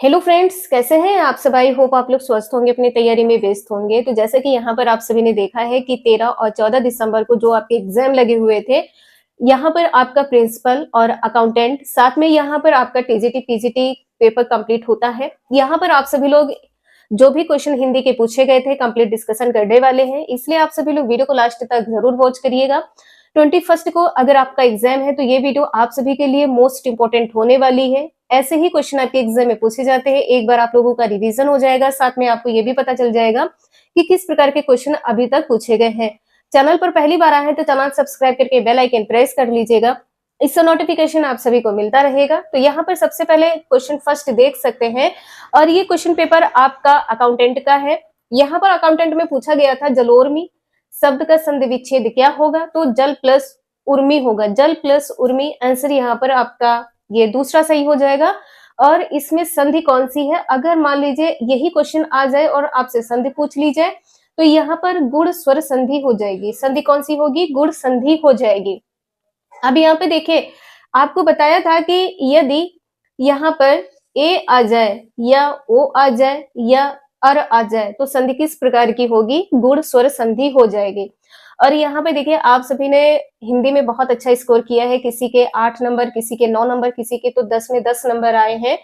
Hello friends, कैसे हैं आप सब। आई होप आप लोग स्वस्थ होंगे, अपनी तैयारी में व्यस्त होंगे। तो जैसे कि यहाँ पर आप सभी ने देखा है कि 13 और 14 दिसंबर को जो आपके एग्जाम लगे हुए थे, यहाँ पर आपका प्रिंसिपल और अकाउंटेंट, साथ में यहाँ पर आपका टीजीटी पीजीटी पेपर कंप्लीट होता है। यहाँ पर आप सभी लोग जो भी क्वेश्चन हिंदी के पूछे गए थे कंप्लीट डिस्कशन करने वाले हैं, इसलिए आप सभी लोग वीडियो को लास्ट तक जरूर वॉच करिएगा। 21 को अगर आपका एग्जाम है तो ये वीडियो आप सभी के लिए मोस्ट इंपोर्टेंट होने वाली है। ऐसे ही क्वेश्चन आपके एग्जाम में पूछे जाते हैं, एक बार आप लोगों का रिवीजन हो जाएगा, साथ में आपको ये भी पता चल जाएगा कि किस प्रकार के क्वेश्चन अभी तक पूछे गए हैं। चैनल पर पहली बार आए हैं तो चैनल सब्सक्राइब करके बेल आइकन प्रेस कर लीजिएगा, इससे नोटिफिकेशन आप सभी को मिलता रहेगा। तो यहाँ पर सबसे पहले क्वेश्चन फर्स्ट देख सकते हैं, और ये क्वेश्चन पेपर आपका अकाउंटेंट का है। यहाँ पर अकाउंटेंट में पूछा गया था जलोर्मी शब्द का संधि विच्छेद क्या होगा, तो जल प्लस उर्मी होगा। जल प्लस उर्मी आंसर यहाँ पर आपका ये दूसरा सही हो जाएगा। और इसमें संधि कौन सी है, अगर मान लीजिए यही क्वेश्चन आ जाए और आपसे संधि पूछ ली जाए तो यहाँ पर गुण स्वर संधि हो जाएगी। संधि कौन सी होगी, गुण संधि हो जाएगी। अब यहाँ पे देखिए, आपको बताया था कि यदि यहाँ पर ए आ जाए या ओ आ जाए या अर आ जाए तो संधि किस प्रकार की होगी, गुण स्वर संधि हो जाएगी। और यहाँ पे देखिए, आप सभी ने हिंदी में बहुत अच्छा स्कोर किया है, किसी के 8 नंबर, किसी के 9 नंबर, किसी के तो 10 में 10 नंबर आए हैं।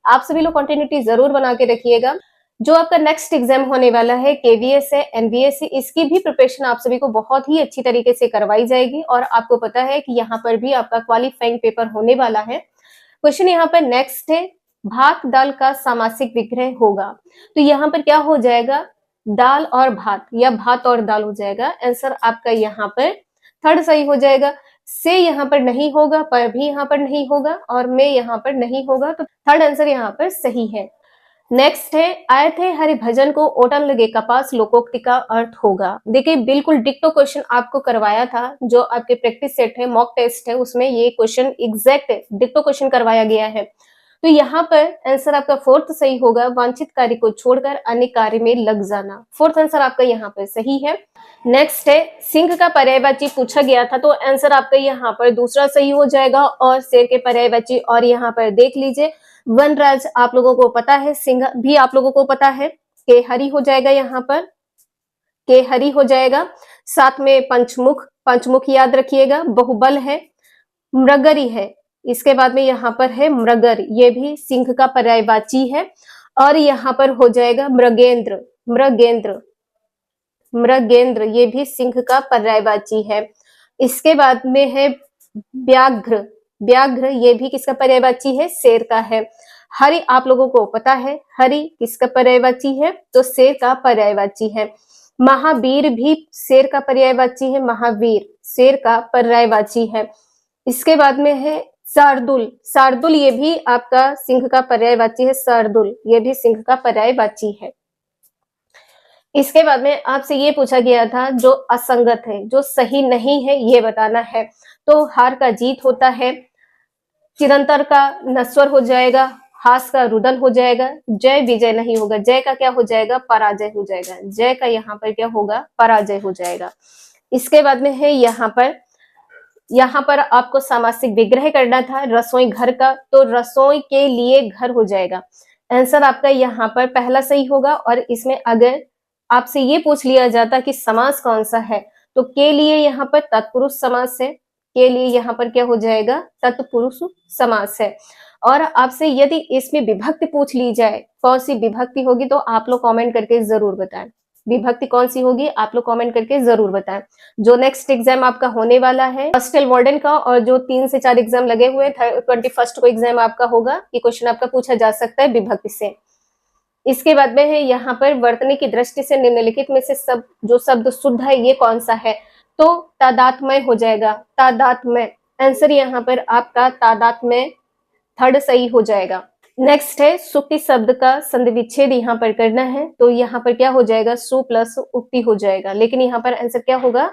आप सभी लोग कंटिन्यूटी जरूर बना के रखिएगा। जो आपका नेक्स्ट एग्जाम होने वाला है केवीएस है, एनवीएस है, इसकी भी प्रिपरेशन आप सभी को बहुत ही अच्छी तरीके से करवाई जाएगी। और आपको पता है कि यहाँ पर भी आपका क्वालिफाइंग पेपर होने वाला है। क्वेश्चन यहाँ पर नेक्स्ट है, भात दाल का सामासिक विग्रह होगा। तो यहाँ पर क्या हो जाएगा, दाल और भात या भात और दाल हो जाएगा। आंसर आपका यहाँ पर थर्ड सही हो जाएगा। से यहाँ पर नहीं होगा, पर भी यहाँ पर नहीं होगा, और में यहाँ पर नहीं होगा, तो थर्ड आंसर यहाँ पर सही है। नेक्स्ट है, आए थे हरि भजन को ओटन लगे कपास लोकोक्ति का अर्थ होगा। देखिए, बिल्कुल डिक्टो क्वेश्चन आपको करवाया था, जो आपके प्रैक्टिस सेट है, मॉक टेस्ट है, उसमें ये क्वेश्चन एग्जैक्ट डिक्टो क्वेश्चन करवाया गया है। तो यहाँ पर आंसर आपका फोर्थ सही होगा, वांछित कार्य को छोड़कर अन्य कार्य में लग जाना। फोर्थ आंसर आपका यहाँ पर सही है। नेक्स्ट है, सिंह का पर्यायवाची पूछा गया था, तो आंसर आपका यहाँ पर दूसरा सही हो जाएगा। और शेर के पर्यायवाची, और यहाँ पर देख लीजिए, वनराज आप लोगों को पता है, सिंह भी आप लोगों को पता है, केहरी हो जाएगा, यहाँ पर केहरी हो जाएगा। साथ में पंचमुख, पंचमुख याद रखिएगा, बहुबल है, मृगरी है, इसके बाद में यहाँ पर है मृगर, ये भी सिंह का पर्यायवाची है। और यहाँ पर हो जाएगा मृगेंद्र, मृगेंद्र, मृगेंद्र, ये भी सिंह का पर्यायवाची है। इसके बाद में है व्याघ्र, व्याघ्र ये भी किसका पर्यायवाची है, शेर का है। हरि आप लोगों को पता है, हरि किसका पर्यायवाची है, तो शेर का पर्यायवाची है। महावीर भी शेर का पर्यायवाची है, महावीर शेर का पर्यायवाची है। इसके बाद में है शार्दुल, शार्दुल ये भी आपका सिंह का पर्यायवाची है, शार्दुल ये भी सिंह का पर्यायवाची है। इसके बाद में आपसे ये पूछा गया था, जो असंगत है, जो सही नहीं है, ये बताना है। तो हार का जीत होता है, चिरंतर का नश्वर हो जाएगा, हास का रुदन हो जाएगा, जय विजय नहीं होगा, जय का क्या हो जाएगा, पराजय हो जाएगा, जय का यहाँ पर क्या होगा, पराजय हो जाएगा। इसके बाद में है यहाँ पर आपको सामासिक विग्रह करना था रसोई घर का, तो रसोई के लिए घर हो जाएगा। आंसर आपका यहाँ पर पहला सही होगा। और इसमें अगर आपसे ये पूछ लिया जाता कि समास कौन सा है, तो के लिए यहाँ पर तत्पुरुष समास है, के लिए यहाँ पर क्या हो जाएगा, तत्पुरुष समास है। और आपसे यदि इसमें विभक्ति पूछ ली जाए, कौन सी विभक्ति होगी, तो आप लोग कमेंट करके जरूर बताएं, विभक्ति कौन सी होगी, आप लोग कमेंट करके जरूर बताएं। जो नेक्स्ट एग्जाम आपका होने वाला है हॉस्टल वार्डन का, और जो 3 से 4 एग्जाम लगे हुए 21 को एग्जाम आपका होगा, ये क्वेश्चन आपका पूछा जा सकता है विभक्ति से। इसके बाद में है यहाँ पर वर्तनी की दृष्टि से निम्नलिखित में से सब जो शब्द शुद्ध है ये कौन सा है, तो तादात्म्य हो जाएगा, तादात्म्य। आंसर यहाँ पर आपका तादात्म्य थर्ड सही हो जाएगा। नेक्स्ट है, सुक्ति शब्द का संधि विच्छेद यहाँ पर करना है, तो यहाँ पर क्या हो जाएगा, सु प्लस उक्ति हो जाएगा। लेकिन यहाँ पर आंसर क्या होगा,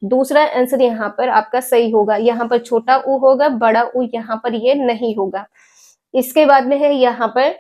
दूसरा आंसर यहाँ पर आपका सही होगा। यहाँ पर छोटा उ होगा, बड़ा उ यहाँ पर ये नहीं होगा। इसके बाद में है यहाँ पर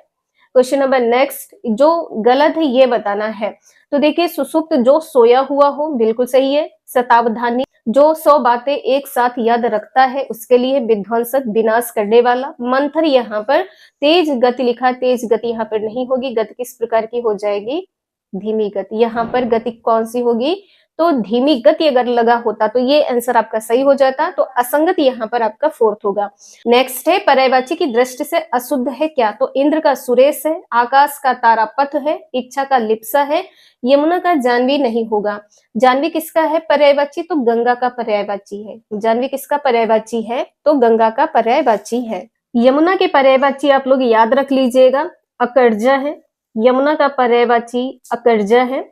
क्वेश्चन नंबर नेक्स्ट, जो गलत है ये बताना है। तो देखिए, सुसुप्त जो सोया हुआ हो, बिल्कुल सही है। शतावधानी जो 100 बातें एक साथ याद रखता है, उसके लिए। विध्वंसक विनाश करने वाला। मंथर यहाँ पर तेज गति लिखा, तेज गति यहाँ पर नहीं होगी। गति किस प्रकार की हो जाएगी? धीमी गति। यहाँ पर गति कौन सी होगी? तो धीमी गति अगर लगा होता तो ये आंसर आपका सही हो जाता, तो असंगत यहाँ पर आपका फोर्थ होगा। नेक्स्ट है, पर्यायवाची की दृष्टि से अशुद्ध है क्या? तो इंद्र का सुरेश है, आकाश का तारापथ है, इच्छा का लिप्सा है, यमुना का जानवी नहीं होगा। जानवी किसका है पर्यायवाची? तो गंगा का पर्यायवाची है। जानवी किसका पर्यायवाची है? तो गंगा का पर्यायवाची है। यमुना के पर्यायवाची आप लोग याद रख लीजिएगा, अकर्जा है। यमुना का पर्यायवाची अकर्जा है।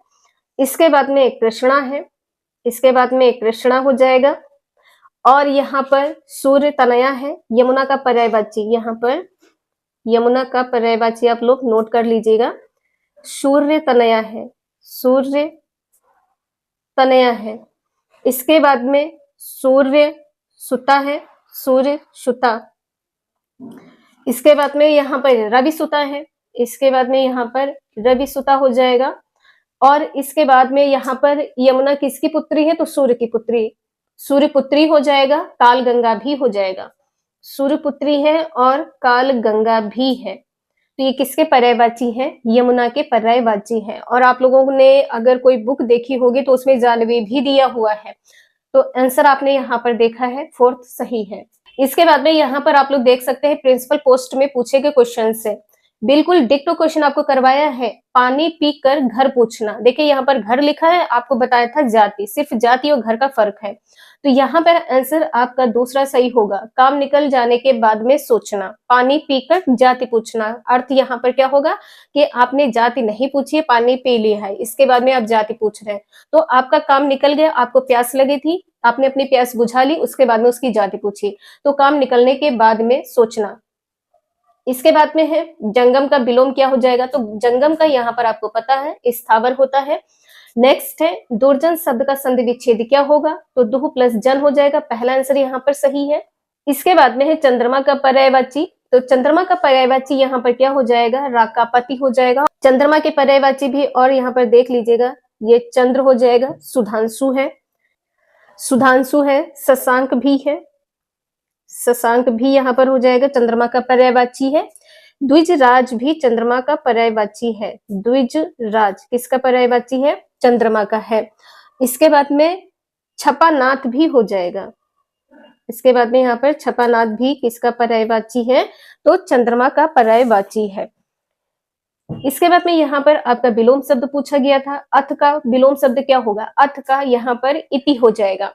इसके बाद में कृष्णा है, इसके बाद में कृष्णा हो जाएगा। और यहाँ पर सूर्य तनया है। यमुना का पर्यायवाची, यहाँ पर यमुना का पर्यायवाची आप लोग नोट कर लीजिएगा, सूर्य तनया है, सूर्य तनया है। इसके बाद में सूर्य सुता है, सूर्य सुता। इसके बाद में यहाँ पर रवि सुता है, इसके बाद में यहाँ पर रवि सुता हो जाएगा। और इसके बाद में यहाँ पर यमुना किसकी पुत्री है? तो सूर्य की पुत्री, सूर्य पुत्री हो जाएगा, काल गंगा भी हो जाएगा। सूर्य पुत्री है और काल गंगा भी है। तो ये किसके पर्यायवाची है? यमुना के पर्यायवाची है। और आप लोगों ने अगर कोई बुक देखी होगी तो उसमें जानवी भी दिया हुआ है, तो आंसर आपने यहाँ पर देखा है, फोर्थ सही है। इसके बाद में यहाँ पर आप लोग देख सकते हैं प्रिंसिपल पोस्ट में पूछे गए क्वेश्चन से बिल्कुल डिक्टो क्वेश्चन आपको करवाया है। पानी पीकर घर पूछना। देखिए यहाँ पर घर लिखा है, आपको बताया था जाति, सिर्फ जाति और घर का फर्क है। तो यहाँ पर आंसर आपका दूसरा सही होगा, काम निकल जाने के बाद में सोचना। पानी पीकर जाति पूछना, अर्थ यहाँ पर क्या होगा कि आपने जाति नहीं पूछी है, पानी पी लिया है, इसके बाद में आप जाति पूछ रहे हैं, तो आपका काम निकल गया। आपको प्यास लगी थी, आपने अपनी प्यास बुझा ली, उसके बाद में उसकी जाति पूछी, तो काम निकलने के बाद में सोचना। इसके बाद में है जंगम का विलोम क्या हो जाएगा? तो जंगम का यहाँ पर आपको पता है स्थावर होता है। नेक्स्ट है दुर्जन शब्द का संधि विच्छेद क्या होगा? तो दुह प्लस जन हो जाएगा, पहला आंसर यहाँ पर सही है। इसके बाद में है चंद्रमा का पर्यायवाची। तो चंद्रमा का पर्यायवाची यहाँ पर क्या हो जाएगा? राकापति हो जाएगा। चंद्रमा के पर्यायवाची भी और यहाँ पर देख लीजिएगा, ये चंद्र हो जाएगा। सुधांशु है, सुधांशु है, शशांक भी है, शशांक भी यहाँ पर हो जाएगा, चंद्रमा का पर्यायवाची है। द्विजराज भी चंद्रमा का पर्यायवाची है। द्विजराज किसका पर्यायवाची है? चंद्रमा का है। इसके बाद में छपानाथ भी हो जाएगा। इसके बाद में यहाँ पर छपानाथ भी किसका पर्यायवाची है? तो चंद्रमा का पर्यायवाची है। इसके बाद में यहाँ पर आपका विलोम शब्द पूछा गया था, अथ का विलोम शब्द क्या होगा? अथ का यहाँ पर इति हो जाएगा।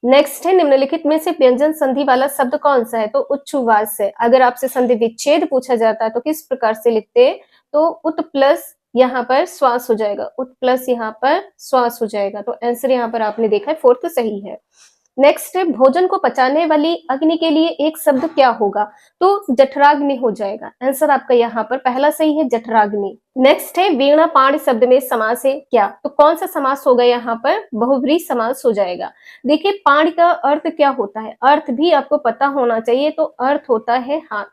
नेक्स्ट है निम्नलिखित में से व्यंजन संधि वाला शब्द कौन सा है? तो उच्छ्वास है। अगर आपसे संधि विच्छेद पूछा जाता है तो किस प्रकार से लिखते? तो उत प्लस यहाँ पर श्वास हो जाएगा, उत प्लस यहाँ पर श्वास हो जाएगा। तो आंसर यहाँ पर आपने देखा है, फोर्थ सही है। नेक्स्ट है भोजन को पचाने वाली अग्नि के लिए एक शब्द क्या होगा? तो जठराग्नि हो जाएगा। आंसर आपका यहाँ पर पहला सही है, जठराग्नि। नेक्स्ट है वीणा पाण शब्द में समास है क्या? तो कौन सा समास होगा यहाँ पर? बहुव्रीहि समास हो जाएगा। देखिए पाण का अर्थ क्या होता है, अर्थ भी आपको पता होना चाहिए। तो अर्थ होता है हाथ।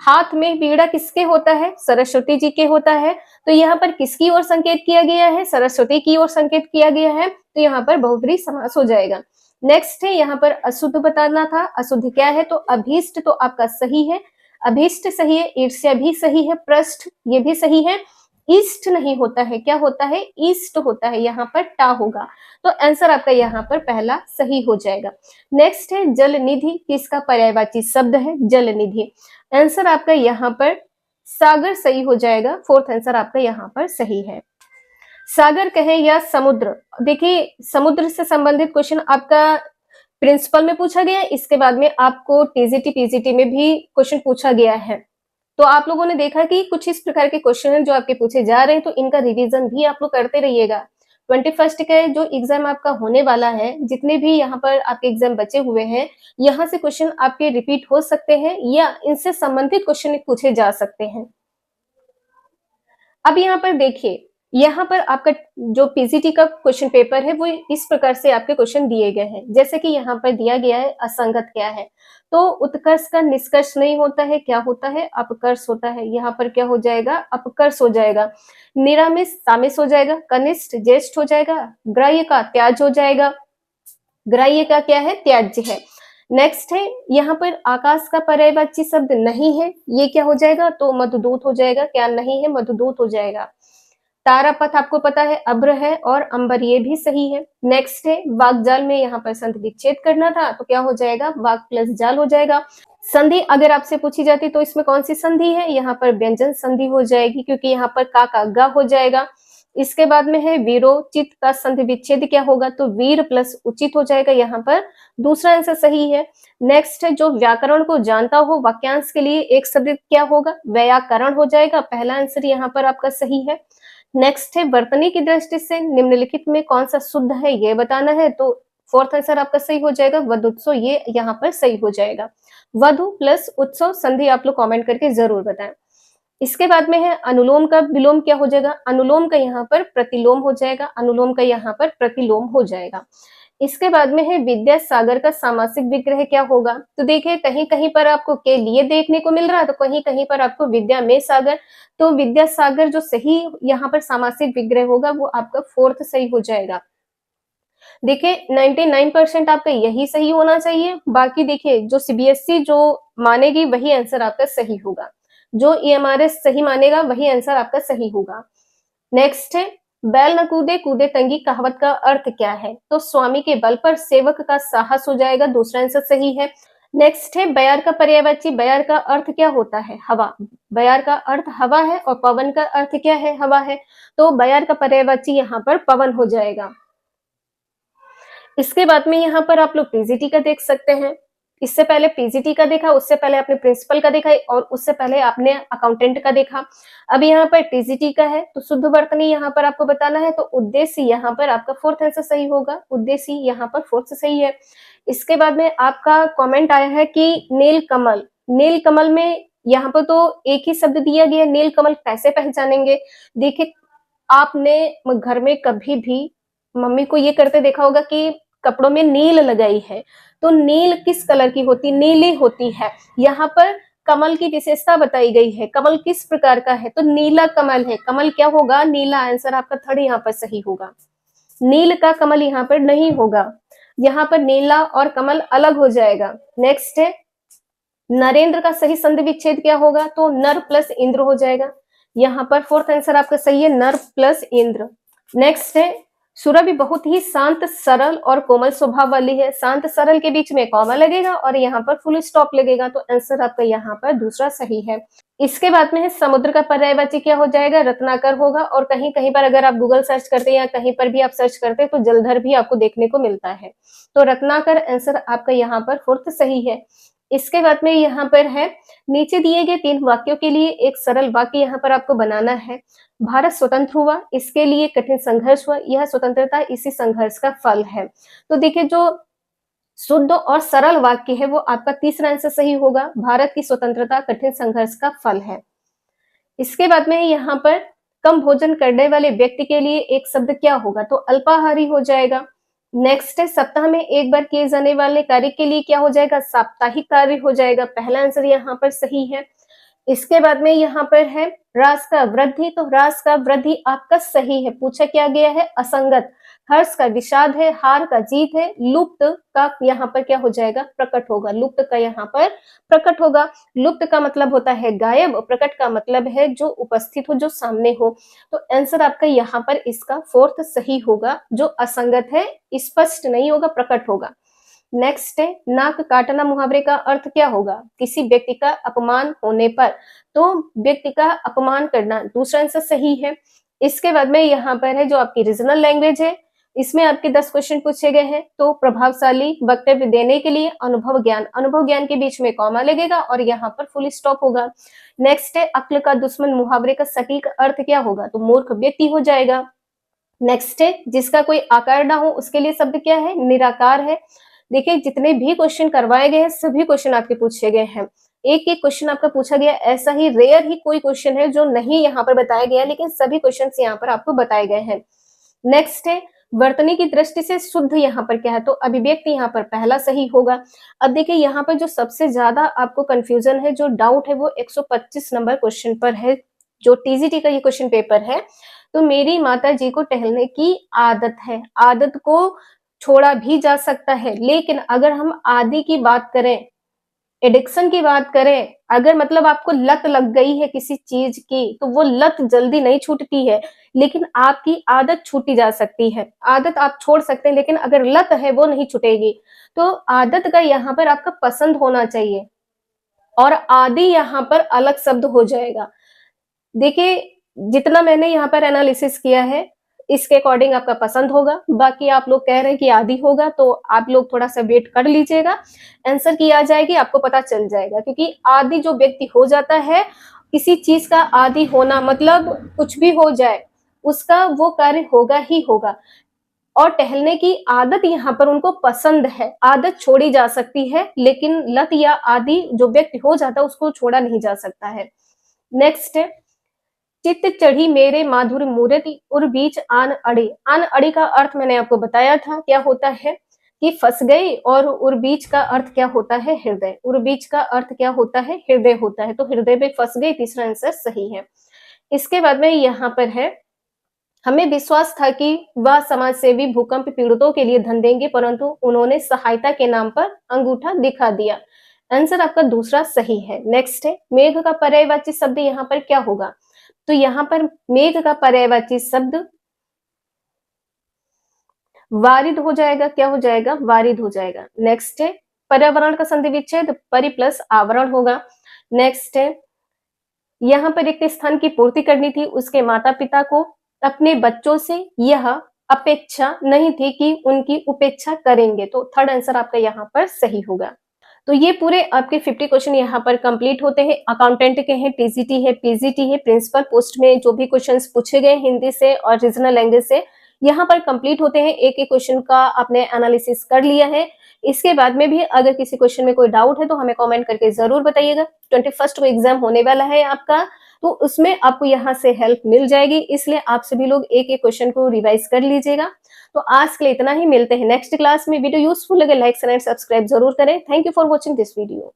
हाथ में वीणा किसके होता है? सरस्वती जी के होता है। तो यहाँ पर किसकी ओर संकेत किया गया है? सरस्वती की ओर संकेत किया गया है। तो यहाँ पर बहुव्रीहि समास हो जाएगा। नेक्स्ट है यहाँ पर अशुद्ध बताना था। अशुद्ध क्या है? तो अभीष्ट, तो आपका सही है, अभीष्ट सही है। ईर्ष्या भी सही है, पृष्ठ ये भी सही है। ईस्ट नहीं होता है, क्या होता है? ईस्ट होता है, यहाँ पर टा होगा। तो आंसर आपका यहाँ पर पहला सही हो जाएगा। नेक्स्ट है जल निधि किसका पर्यायवाची शब्द है? जल निधि। आंसर आपका यहाँ पर सागर सही हो जाएगा, फोर्थ आंसर आपका यहाँ पर सही है। सागर कहे या समुद्र, देखिए समुद्र से संबंधित क्वेश्चन आपका प्रिंसिपल में पूछा गया, इसके बाद में आपको टीजीटी पीजीटी में भी क्वेश्चन पूछा गया है। तो आप लोगों ने देखा कि कुछ इस प्रकार के क्वेश्चन हैं जो आपके पूछे जा रहे हैं, तो इनका रिवीजन भी आप लोग करते रहिएगा। 21st का जो एग्जाम आपका होने वाला है, जितने भी यहाँ पर आपके एग्जाम बचे हुए हैं, यहाँ से क्वेश्चन आपके रिपीट हो सकते हैं या इनसे संबंधित क्वेश्चन पूछे जा सकते हैं। अब यहाँ पर देखिए यहाँ पर आपका जो पीजीटी का क्वेश्चन पेपर है वो इस प्रकार से आपके क्वेश्चन दिए गए हैं। जैसे कि यहाँ पर दिया गया है असंगत क्या है, तो उत्कर्ष का निष्कर्ष नहीं होता है, क्या होता है, अपकर्ष होता है। यहाँ पर क्या हो जाएगा, अपकर्ष हो जाएगा। निरामिष सामिष हो जाएगा, कनिष्ठ ज्येष्ठ हो जाएगा, ग्राह्य का त्याज हो जाएगा, ग्राह्य का क्या है, त्याज्य है। नेक्स्ट है यहाँ पर आकाश का पर्यायवाची शब्द नहीं है, ये क्या हो जाएगा, तो मधुदूत हो जाएगा। क्या नहीं है, मधुदूत हो जाएगा। तारापथ आपको पता है अब्र है, और अंबर ये भी सही है। नेक्स्ट है वाक्जाल में यहाँ पर संधि विच्छेद करना था, तो क्या हो जाएगा, वाक प्लस जाल हो जाएगा। संधि अगर आपसे पूछी जाती तो इसमें कौन सी संधि है, यहाँ पर व्यंजन संधि हो जाएगी, क्योंकि यहाँ पर का गा हो जाएगा। इसके बाद में है वीरोचित का संधि विच्छेद क्या होगा, तो वीर प्लस उचित हो जाएगा। यहाँ पर दूसरा आंसर सही है। नेक्स्ट है जो व्याकरण को जानता हो वाक्यांश के लिए एक शब्द क्या होगा, व्याकरण हो जाएगा। पहला आंसर यहाँ पर आपका सही है। नेक्स्ट है वर्तनी की दृष्टि से निम्नलिखित में कौन सा शुद्ध है ये बताना है, तो फोर्थ आंसर आपका सही हो जाएगा वधुत्सव, ये यहाँ पर सही हो जाएगा। वधु प्लस उत्सव संधि आप लोग कमेंट करके जरूर बताएं। इसके बाद में है अनुलोम का विलोम क्या हो जाएगा, अनुलोम का यहाँ पर प्रतिलोम हो जाएगा, अनुलोम का यहाँ पर प्रतिलोम हो जाएगा। इसके बाद में है विद्यासागर का सामासिक विग्रह क्या होगा, तो देखिए कहीं कहीं पर आपको के लिए देखने को मिल रहा है, तो कहीं कहीं पर आपको विद्या में सागर, तो विद्यासागर जो सही यहाँ पर सामासिक विग्रह होगा वो आपका फोर्थ सही हो जाएगा। देखिए 99% आपका यही सही होना चाहिए, बाकी देखिए जो सीबीएसई जो मानेगी वही आंसर आपका सही होगा, जो ईएमआरएस सही मानेगा वही आंसर आपका सही होगा। नेक्स्ट है बैल न कूदे कूदे तंगी कहावत का अर्थ क्या है, तो स्वामी के बल पर सेवक का साहस हो जाएगा, दूसरा आंसर सही है। नेक्स्ट है बयार का पर्यायवाची, बयार का अर्थ क्या होता है, हवा। बयार का अर्थ हवा है और पवन का अर्थ क्या है, हवा है, तो बयार का पर्यायवाची यहाँ पर पवन हो जाएगा। इसके बाद में यहाँ पर आप लोग पीजीटी का देख सकते हैं। इससे पहले पीजीटी का देखा, उससे पहले आपने प्रिंसिपल का देखा, और उससे पहले आपने अकाउंटेंट का देखा। अब यहाँ पर टीजीटी का है, तो शुद्ध वर्तनी यहाँ पर आपको बताना है, तो उद्देश्य यहाँ पर आपका फोर्थ आंसर सही होगा, उद्देश्य यहाँ पर फोर्थ सही है। इसके बाद में आपका कमेंट आया है कि नील कमल, नील कमल में यहाँ पर तो एक ही शब्द दिया गया, नील कमल कैसे पहचानेंगे। देखिए आपने घर में कभी भी मम्मी को ये करते देखा होगा कि कपड़ों में नील लगाई है, तो नील किस कलर की होती, नीली होती है। यहाँ पर कमल की विशेषता बताई गई है, कमल किस प्रकार का है, तो नीला कमल है, कमल क्या होगा, नीला। आंसर आपका थर्ड यहाँ पर सही होगा, नील का कमल यहाँ पर नहीं होगा, यहाँ पर नीला और कमल अलग हो जाएगा। नेक्स्ट है नरेंद्र का सही संधि विच्छेद क्या होगा, तो नर प्लस इंद्र हो जाएगा, यहाँ पर फोर्थ आंसर आपका सही है, नर प्लस इंद्र। नेक्स्ट है सुरभि बहुत ही शांत सरल और कोमल स्वभाव वाली है, शांत सरल के बीच में कॉमा लगेगा और यहाँ पर फुल स्टॉप लगेगा, तो आंसर आपका यहाँ पर दूसरा सही है। इसके बाद में है समुद्र का पर्यायवाची क्या हो जाएगा, रत्नाकर होगा, और कहीं कहीं पर अगर आप गूगल सर्च करते हैं या कहीं पर भी आप सर्च करते हैं तो जलधर भी आपको देखने को मिलता है, तो रत्नाकर आंसर आपका यहाँ पर फोर्थ सही है। इसके बाद में यहाँ पर है नीचे दिए गए 3 वाक्यों के लिए एक सरल वाक्य यहाँ पर आपको बनाना है। भारत स्वतंत्र हुआ, इसके लिए कठिन संघर्ष हुआ, यह स्वतंत्रता इसी संघर्ष का फल है। तो देखिए जो शुद्ध और सरल वाक्य है वो आपका तीसरा आंसर सही होगा, भारत की स्वतंत्रता कठिन संघर्ष का फल है। इसके बाद में यहाँ पर कम भोजन करने वाले व्यक्ति के लिए एक शब्द क्या होगा, तो अल्पाहारी हो जाएगा। नेक्स्ट है सप्ताह में एक बार किए जाने वाले कार्य के लिए क्या हो जाएगा, साप्ताहिक कार्य हो जाएगा, पहला आंसर यहाँ पर सही है। इसके बाद में यहाँ पर है रास का वृद्धि, तो रास का वृद्धि आपका सही है, पूछा क्या गया है असंगत। हर्ष का विषाद है, हार का जीत है, लुप्त का यहाँ पर क्या हो जाएगा, प्रकट होगा, लुप्त का यहाँ पर प्रकट होगा। लुप्त का मतलब होता है गायब, प्रकट का मतलब है जो उपस्थित हो, जो सामने हो, तो आंसर आपका यहाँ पर इसका फोर्थ सही होगा, जो असंगत है, स्पष्ट नहीं होगा, प्रकट होगा। नेक्स्ट है नाक काटना मुहावरे का अर्थ क्या होगा, किसी व्यक्ति का अपमान होने पर, तो व्यक्ति का अपमान करना, दूसरा आंसर सही है। इसके बाद में यहाँ पर है जो आपकी रीजनल लैंग्वेज है, इसमें आपके 10 क्वेश्चन पूछे गए हैं, तो प्रभावशाली वक्तव्य देने के लिए अनुभव ज्ञान, अनुभव ज्ञान के बीच में कॉमा लगेगा और यहाँ पर फुल स्टॉप होगा। नेक्स्ट है अक्ल का दुश्मन मुहावरे का सटीक अर्थ क्या होगा, तो मूर्ख व्यक्ति हो जाएगा। नेक्स्ट है जिसका कोई आकार ना हो उसके लिए शब्द क्या है, निराकार है। देखिए जितने भी क्वेश्चन करवाए गए हैं सभी क्वेश्चन आपके पूछे गए हैं, एक एक क्वेश्चन आपका पूछा गया, ऐसा ही रेयर ही कोई क्वेश्चन है जो नहीं यहाँ पर बताया गया, लेकिन सभी क्वेश्चन यहाँ पर आपको बताए गए हैं। नेक्स्ट है वर्तनी की दृष्टि से शुद्ध यहाँ पर क्या है, तो अभिव्यक्ति यहाँ पर पहला सही होगा। अब देखिए यहाँ पर जो सबसे ज्यादा आपको कंफ्यूजन है, जो डाउट है, वो 125 नंबर क्वेश्चन पर है, जो टीजीटी का ये क्वेश्चन पेपर है। तो मेरी माता जी को टहलने की आदत है, आदत को छोड़ा भी जा सकता है, लेकिन अगर हम आदि की बात करें, एडिक्शन की बात करें, अगर मतलब आपको लत लग गई है किसी चीज की, तो वो लत जल्दी नहीं छूटती है, लेकिन आपकी आदत छूटी जा सकती है। आदत आप छोड़ सकते हैं, लेकिन अगर लत है वो नहीं छूटेगी। तो आदत का यहाँ पर आपका पसंद होना चाहिए, और आदि यहाँ पर अलग शब्द हो जाएगा। देखिए जितना मैंने यहाँ पर एनालिसिस किया है, इसके अकॉर्डिंग आपका पसंद होगा। बाकी आप लोग कह रहे हैं कि आदि होगा, तो आप लोग थोड़ा सा वेट कर लीजिएगा, आंसर की आ जाएगी, आपको पता चल जाएगा। क्योंकि आदि जो व्यक्ति हो जाता है, किसी चीज का आदि होना मतलब कुछ भी हो जाए, उसका वो कार्य होगा ही होगा। और टहलने की आदत यहाँ पर उनको पसंद है, आदत छोड़ी जा सकती है, लेकिन लत या आदि जो व्यक्ति हो जाता है उसको छोड़ा नहीं जा सकता है। नेक्स्ट है चित्त चढ़ी मेरे माधुर मूर्ति उर बीच आन अड़ी। आन अड़ी का अर्थ मैंने आपको बताया था क्या होता है, कि फंस गई, और उर बीच का अर्थ क्या होता है, हृदय। उर बीच का अर्थ क्या होता है, हृदय होता है, तो हृदय में फंस गई, तीसरा आंसर सही है। इसके बाद में यहाँ पर है, हमें विश्वास था कि वह समाज सेवी भूकंप पीड़ितों के लिए धन देंगे, परंतु उन्होंने सहायता के नाम पर अंगूठा दिखा दिया। आंसर आपका दूसरा सही है। नेक्स्ट है मेघ का पर्यायवाची शब्द यहाँ पर क्या होगा, तो यहाँ पर मेघ का पर्यायवाची शब्द वारिद हो जाएगा। क्या हो जाएगा, वारिद हो जाएगा। नेक्स्ट है पर्यावरण का संधि विच्छेद परि प्लस आवरण होगा। नेक्स्ट है यहाँ पर रिक्त स्थान की पूर्ति करनी थी, उसके माता पिता को अपने बच्चों से यह अपेक्षा नहीं थी कि उनकी उपेक्षा करेंगे, तो थर्ड आंसर आपका यहाँ पर सही होगा। तो ये पूरे आपके 50 क्वेश्चन यहाँ पर कंप्लीट होते हैं। अकाउंटेंट के हैं, टीजीटी है, पीजीटी है, प्रिंसिपल पोस्ट में जो भी क्वेश्चंस पूछे गए हिंदी से और रीजनल लैंग्वेज से यहाँ पर कंप्लीट होते हैं। एक एक क्वेश्चन का आपने एनालिसिस कर लिया है। इसके बाद में भी अगर किसी क्वेश्चन में कोई डाउट है तो हमें कमेंट करके जरूर बताइएगा। 21 को एग्जाम होने वाला है आपका, तो उसमें आपको यहाँ से हेल्प मिल जाएगी, इसलिए आप सभी लोग एक एक क्वेश्चन को रिवाइज कर लीजिएगा। तो आज के लिए इतना ही, मिलते हैं नेक्स्ट क्लास में। वीडियो यूजफुल लगे लाइक एंड सब्सक्राइब जरूर करें। Thank you for watching this video.